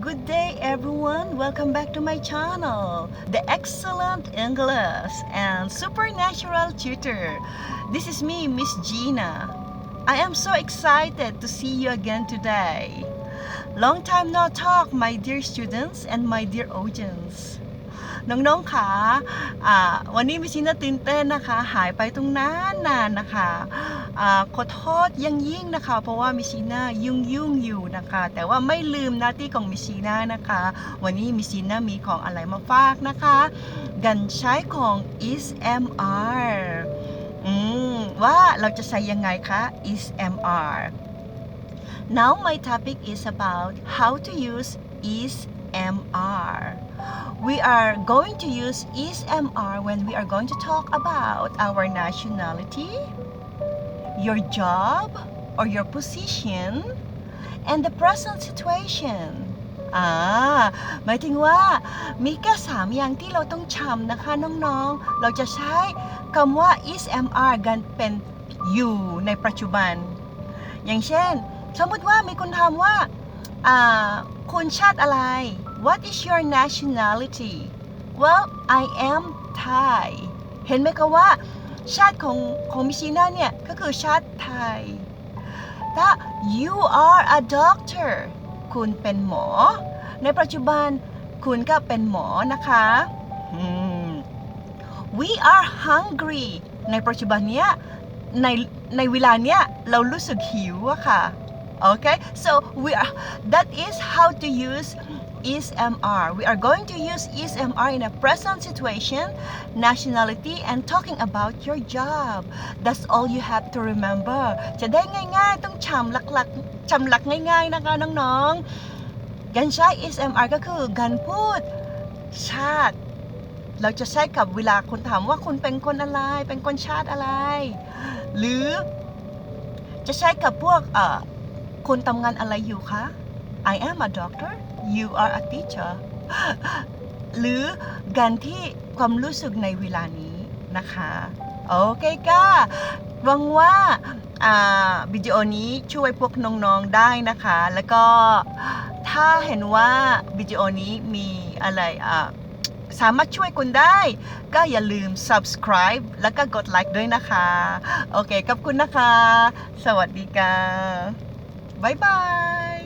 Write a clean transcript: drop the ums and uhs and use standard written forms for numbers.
Good day everyone, welcome back to my channel, The Excellent English and Supernatural Tutor. This is me, Miss Gina. I am so excited to see you again today. Long time no talk, my dear students and my dear audience. น้องๆค่ะวันนี้มิชิน่าตื่นเต้นนะคะหายไปตรงนานนะคะขอโทษยิ่งนะคะเพราะว่ามิชิน่ายุ่งอยู่นะคะแต่ว่าไม่ลืมหน้าที่ของมิชิน่านะคะวันนี้มิชิน่ามีของอะไรมาฝากนะคะการใช้ของ ESMR ว่าเราจะใช้ยังไงคะ ESMR Now my topic is about how to use ESMR. We are going to use ESMR when we are going to talk about our nationality, your job or your position, and the present situation. หมายถึงว่ามีแค่3อย่างที่เราต้องจำนะคะน้องๆเราจะใช้คำว่า ESMR กันเป็นอยู่ในปัจจุบันอย่างเช่นสมมติว่ามีคนถามว่าคุณชาติอะไร What is your nationality? Well, I am Thai เห็นไหมคะว่าชาติของมิชิน่าเนี่ยก็คือชาติไทยถ้า You are a doctor คุณเป็นหมอในปัจจุบันคุณก็เป็นหมอนะคะ We are hungry ในปัจจุบันเนี้ยในเวลาเนี้ยเรารู้สึกหิวอะค่ะOkay, so that is how to use ESMR. We are going to use ESMR in a present situation, nationality, and talking about your job. That's all you have to remember. จะได้ง่ายๆต้องจำหลักง่ายๆนะคะน้องๆการใช้ ESMR ก็คือการพูดชาติเราจะใช้กับเวลาคนถามว่าคุณเป็นคนอะไรเป็นคนชาติอะไรหรือจะใช้กับพวกคุณทำงานอะไรอยู่คะ I am a doctor you are a teacher หรือการที่ความรู้สึกในเวลานี้นะคะโอเคก็หวังว่าวิดีโอนี้ช่วยพวกน้องๆได้นะคะแล้วก็ถ้าเห็นว่าวิดีโอนี้มีอะไรสามารถช่วยคุณได้ก็อย่าลืม subscribe แล้วก็กดไลค์ด้วยนะคะโอเคขอบคุณนะคะสวัสดีค่ะบ๊ายบาย